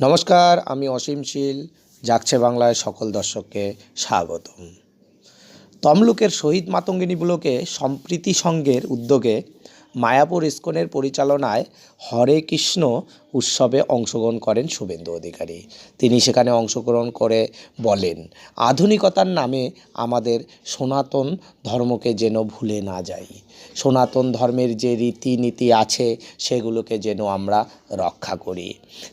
নমস্কার, আমি অসীম শীল। জাগছে বাংলায় সকল দর্শককে স্বাগতম। তমলুকের শহীদ মাতঙ্গিনী ব্লকে সম্প্রীতি সংঘের উদ্যোগে মায়াপুর ইস্কনের পরিচালনায় হরে কৃষ্ণ উৎসবে অংশগ্রহণ করেন শুভেন্দু অধিকারী। তিনি সেখানে অংশগ্রহণ করে বলেন, আধুনিকতার নামে আমাদের সনাতন ধর্মকে যেন ভুলে না যাই। সনাতন ধর্মের যে রীতিনীতি আছে সেগুলোকে যেন আমরা রক্ষা করি।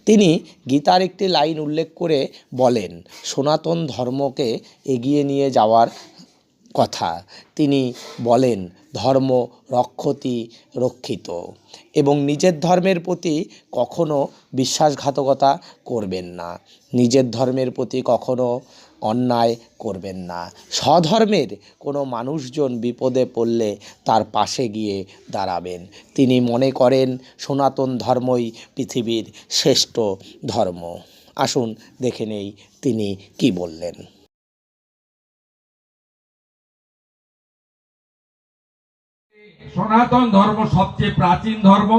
তিনি গীতার একটি লাইন উল্লেখ করে বলেন, সনাতন ধর্মকে এগিয়ে নিয়ে যাওয়ার কথা। তিনি বলেন, ধর্ম রক্ষতি রক্ষিত, এবং নিজের ধর্মের প্রতি কখনো বিশ্বাসঘাতকতা করবেন না, নিজের ধর্মের প্রতি কখনো অন্যায় করবেন না। স্বধর্মের কোনো মানুষজন বিপদে পড়লে তার পাশে গিয়ে দাঁড়াবেন। তিনি মনে করেন সনাতন ধর্মই পৃথিবীর শ্রেষ্ঠ ধর্ম। আসুন দেখে নেই তিনি কি বললেন। সনাতন ধর্ম সবচেয়ে প্রাচীন ধর্ম,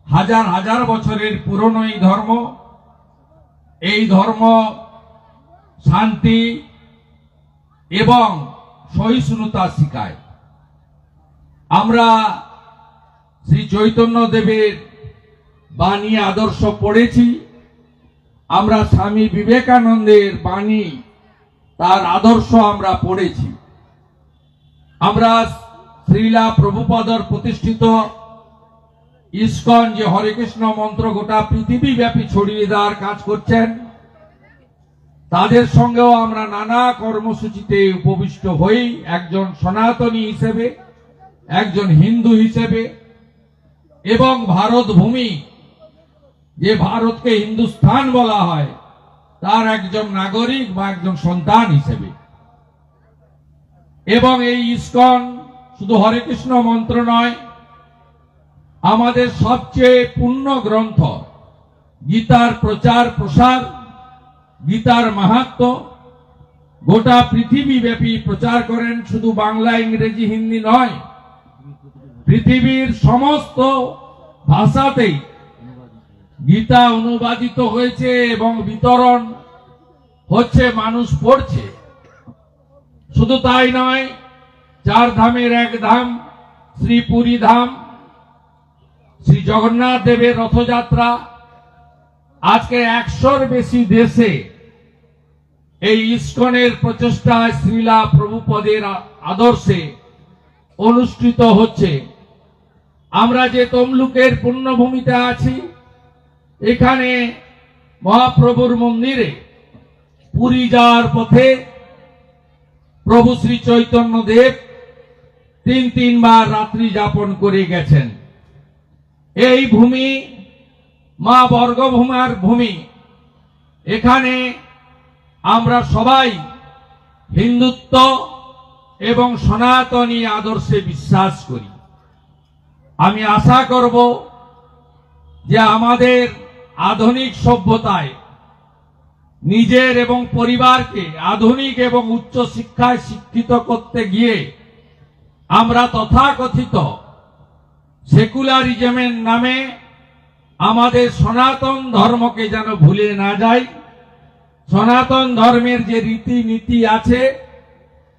হাজার হাজার বছরের পুরনো এই ধর্ম। এই ধর্ম শান্তি এবং সহিষ্ণুতা শিখায়। আমরা শ্রী চৈতন্য দেবের বাণী আদর্শ পড়েছি, আমরা স্বামী বিবেকানন্দের বাণী তার আদর্শ আমরা পড়েছি। আমরা শ্রীলা প্রভুপাদর প্রতিষ্ঠিত ইস্কন যে হরে কৃষ্ণ মন্ত্র গোটা পৃথিবী ব্যাপী ছড়িয়ে দেওয়ার কাজ করছেন, তাদের সঙ্গেও আমরা নানা কর্মসূচিতে উপবিষ্ট হই। একজন সনাতনী হিসেবে, একজন হিন্দু হিসেবে, এবং ভারত ভূমি, যে ভারতকে হিন্দুস্থান বলা হয়, তার একজন নাগরিক বা একজন সন্তান হিসেবে। এবং এই ইস্কন শুধু হরে কৃষ্ণ মন্ত্র নয়, আমাদের সবচেয়ে পূর্ণ গ্রন্থ গীতার প্রচার প্রসার, গীতার মাহাত্ম্য গোটা পৃথিবী ব্যাপী প্রচার করেন। শুধু বাংলা, ইংরেজি, হিন্দি নয়, পৃথিবীর সমস্ত ভাষাতেই গীতা অনুবাদিত হয়েছে এবং বিতরণ হচ্ছে, মানুষ পড়ছে। শুধু তাই নয়, চার ধামের এক ধাম শ্রী পুরী ধাম, শ্রী জগন্নাথ দেবের রথযাত্রা আজকে 100-র বেশি দেশে এই ইস্কনের প্রচেষ্টায় শ্রীলা প্রভুপদের আদর্শে অনুষ্ঠিত হচ্ছে। আমরা যে তমলুকের পুণ্যভূমিতে আছি, এখানে মহাপ্রভুর মন্দিরে পুরী যাওয়ার পথে প্রভু শ্রী চৈতন্য দেব তিনবার রাত্রি যাপন করে গেছেন। এই ভূমি মা বর্গভূমার ভূমি। এখানে আমরা সবাই হিন্দুত্ব এবং সনাতনী আদর্শে বিশ্বাস করি। আমি আশা করব যে আমাদের আধুনিক সভ্যতায় নিজের এবং পরিবারকে আধুনিক এবং উচ্চ শিক্ষায় শিক্ষিত করতে গিয়ে আমরা তথাকথিত সেকুলারিজমের নামে আমাদের সনাতন ধর্মকে যেন ভুলে না যাই। সনাতন ধর্মের যে রীতিনীতি আছে,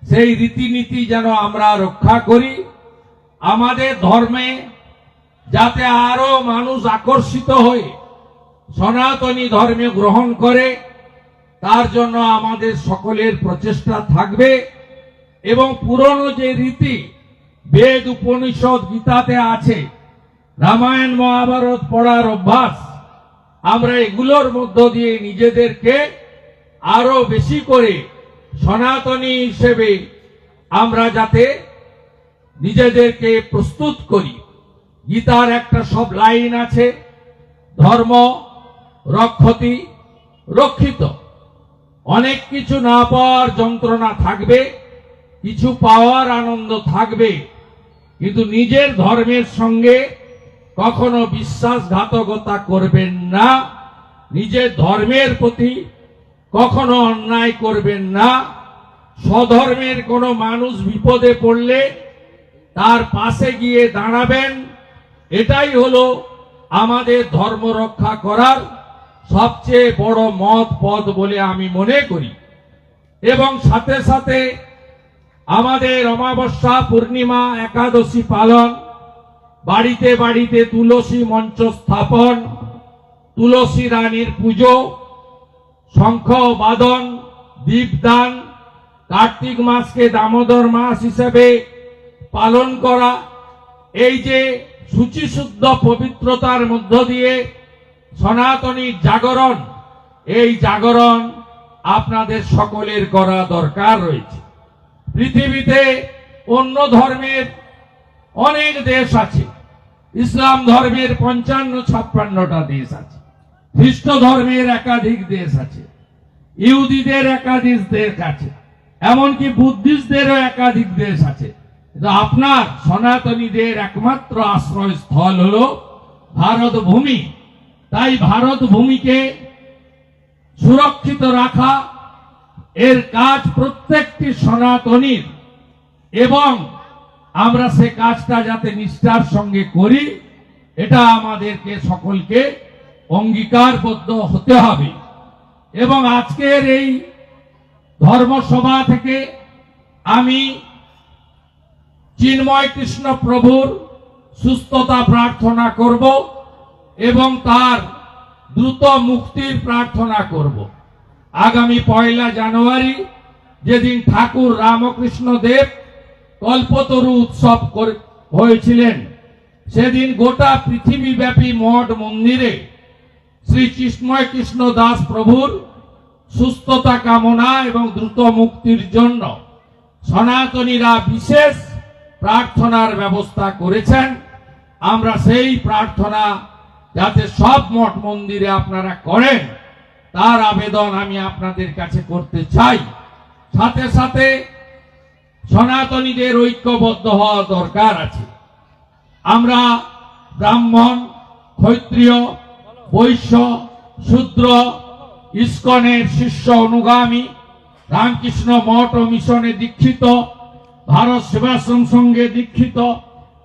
সেই রীতিনীতি যেন আমরা রক্ষা করি। আমাদের ধর্মে যাতে আরো মানুষ আকর্ষিত হয়ে সনাতনী ধর্মে গ্রহণ করে, তার জন্য আমাদের সকলের প্রচেষ্টা থাকবে। এবং পুরনো যে রীতি বেদ, উপনিষদ, গীতাতে আছে, রামায়ণ মহাভারত পড়ার অভ্যাস, আমরা এগুলোর মধ্য দিয়ে নিজেদেরকে আরো বেশি করে সনাতনী হিসেবে আমরা যাতে নিজেদেরকে প্রস্তুত করি। গীতার একটা সব লাইন আছে, ধর্ম রক্ষতি রক্ষিত। অনেক কিছু না পাওয়ার যন্ত্রণা থাকবে, কিছু পাওয়ার আনন্দ থাকবে, কিন্তু নিজের ধর্মের সঙ্গে কখনো বিশ্বাসঘাতকতা করবেন না, নিজের ধর্মের প্রতি কখনো অন্যায় করবেন না। স্বধর্মের কোনো মানুষ বিপদে পড়লে তার পাশে গিয়ে দাঁড়াবেন। এটাই হলো আমাদের ধর্ম রক্ষা করার সবচেয়ে বড় মত পদ বলে আমি মনে করি। এবং সাথে সাথে আমাদের অমাবস্যা, পূর্ণিমা, একাদশী পালন, বাড়িতে বাড়িতে তুলসী মঞ্চ স্থাপন, তুলসী রানীর পুজো, শঙ্খ বাদন, দীপদান, কার্তিক মাসকে দামোদর মাস হিসেবে পালন করা, এই যে শুচিশুদ্ধ পবিত্রতার মধ্য দিয়ে সনাতনী জাগরণ, এই জাগরণ আপনাদের সকলের করা দরকার রয়েছে। পৃথিবীতে অন্য ধর্মের অনেক দেশ আছে, ইসলাম ধর্মের 55-56টা দেশ আছে, খ্রিস্ট ধর্মের একাধিক দেশ আছে, ইহুদিদের একাধিক দেশ আছে, এমনকি বুদ্ধিস্টদেরও একাধিক দেশ আছে। কিন্তু আপনার সনাতনীদের একমাত্র আশ্রয়স্থল হলো ভারত ভূমি। তাই ভারত ভূমিকে সুরক্ষিত রাখা এর কাজ প্রত্যেকটি সনাতনীর, এবং আমরা সে কাজটা যাতে নিষ্ঠার সঙ্গে করি, এটা আমাদেরকে সকলকে অঙ্গীকারবদ্ধ হতে হবে। এবং আজকের এই ধর্মসভা থেকে আমি চিন্ময় কৃষ্ণ প্রভুর সুস্থতা প্রার্থনা করব এবং তার দ্রুত মুক্তির প্রার্থনা করব। আগামী 1 জানুয়ারি যেদিন ঠাকুর রামকৃষ্ণ দেব কল্পতরু উৎসব হয়েছিলেন, সেদিন গোটা পৃথিবীব্যাপী মঠ মন্দিরে শ্রী চিন্ময় কৃষ্ণ দাস প্রভুর সুস্থতা কামনা এবং দ্রুত মুক্তির জন্য সনাতনীরা বিশেষ প্রার্থনার ব্যবস্থা করেছেন। আমরা সেই প্রার্থনা যাতে সব মঠ মন্দিরে আপনারা করেন, তার আবেদন আমি আপনাদের কাছে করতে চাই। সাথে সাথে সনাতনীদের ঐক্যবদ্ধ হওয়া দরকার আছে। আমরা ব্রাহ্মণ, ক্ষত্রিয়, বৈশ্য, শূদ্র, ইস্কনের শিষ্য অনুগামী, রামকৃষ্ণ মঠ ও মিশনে দীক্ষিত, ভারত সেবাশ্রম সঙ্গে দীক্ষিত,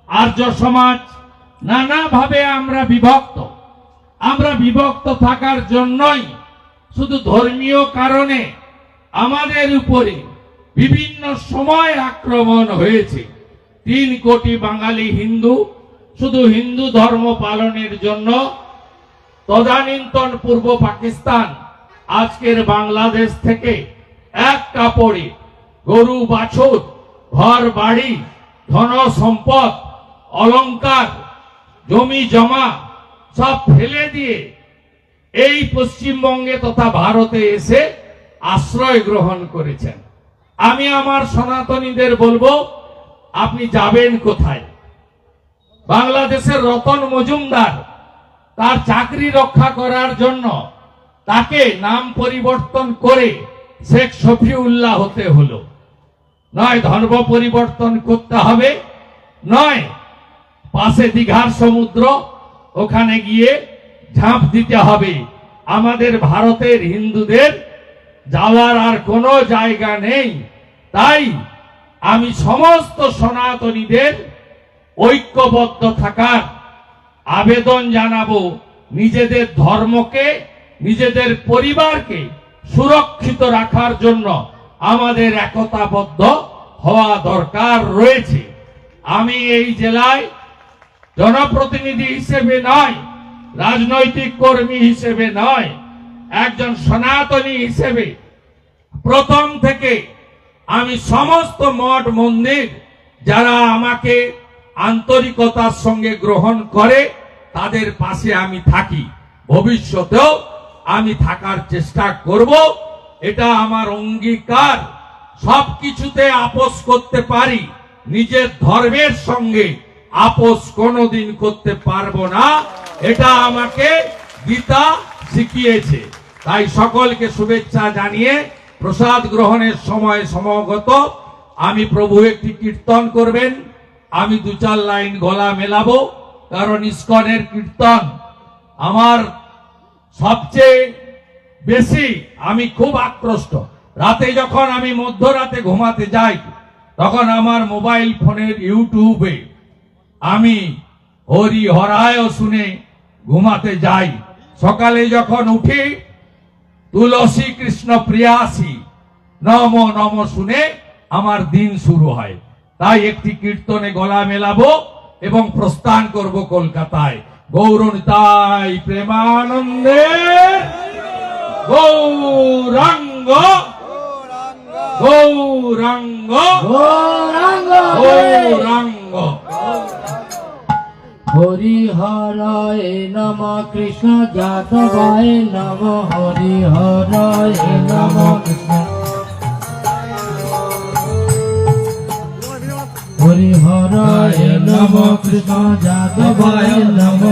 আর্য সমাজ, নানাভাবে আমরা বিভক্ত। আমরা বিভক্ত থাকার জন্যই শুধু ধর্মীয় কারণে আমাদের উপরে বিভিন্ন সময় আক্রমণ হয়েছে। 3 কোটি বাঙালি হিন্দু শুধু হিন্দু ধর্ম পালনের জন্য তদানীন্তন পূর্ব পাকিস্তান আজকের বাংলাদেশ থেকে এক কাপড়ে গরু বাছুর, ঘর বাড়ি, ধন সম্পদ, অলংকার, জমি জমা সব ফেলে দিয়ে এই পশ্চিমবঙ্গে তথা ভারতে এসে আশ্রয় গ্রহণ করেছেন। আমি আমার সনাতনীদের বলবো, আপনি যাবেন কোথায়? বাংলাদেশের রতন মজুমদার তার চাকরি রক্ষা করার জন্য তাকে নাম পরিবর্তন করে শেখ শফিউল্লাহ হতে হলো। নয় ধর্ম পরিবর্তন করতে হবে, নয় পাশে দীঘার সমুদ্র, ওখানে গিয়ে ঝাঁপ দিতে হবে। আমাদের ভারতের হিন্দুদের যাওয়ার আর কোনো জায়গা নেই। তাই আমি সমস্ত সনাতনীদের ঐক্যবদ্ধ থাকার আবেদন জানাবো। নিজেদের ধর্মকে, নিজেদের পরিবারকে সুরক্ষিত রাখার জন্য আমাদের একতাবদ্ধ হওয়া দরকার রয়েছে। আমি এই জেলায় জনপ্রতিনিধি হিসেবে নয়, রাজনৈতিক কর্মী হিসেবে নয়, একজন সনাতনী হিসেবে প্রথম থেকে আমি সমস্ত মঠ মন্দির যারা আমাকে আন্তরিকতার সঙ্গে গ্রহণ করে তাদের পাশে আমি থাকি, ভবিষ্যতেও আমি থাকার চেষ্টা করব। এটা আমার অঙ্গীকার। সবকিছুতে আপোষ করতে পারি, নিজের ধর্মের সঙ্গে আপোষ কোনোদিন করতে পারবো না। এটা আমাকে গীতা শিখিয়েছে। তাই সকলকে শুভেচ্ছা জানিয়ে প্রসাদ গ্রহণের সময় সমাগত। আমি প্রভু একটি কীর্তন করবেন, আমি 2-4 লাইন গলা মেলাবো, কারণ ইস্কনের কীর্তন আমার সবচেয়ে বেশি, আমি খুব আকৃষ্ট। রাতে যখন আমি মধ্যরাতে ঘুমাতে যাই, তখন আমার মোবাইল ফোনের ইউটিউবে আমি হরি হরায় শুনে ঘুমাতে যাই। সকালে যখন উঠি তুলসী কৃষ্ণ প্রিয়াসী নম নম শুনে আমার দিন শুরু হয়। তাই একটি কীর্তনে গলা মেলাবো এবং প্রস্থান করব কলকাতায়। গৌরনিতাই প্রেমানন্দে গৌরাঙ্গ গৌরাঙ্গ গৌরাঙ্গ। হরিহরায় নম কৃষ্ণ যাদবায় নম হরিহরায় নম কৃষ্ণ হরিহরায় নম কৃষ্ণ যাদবায় নম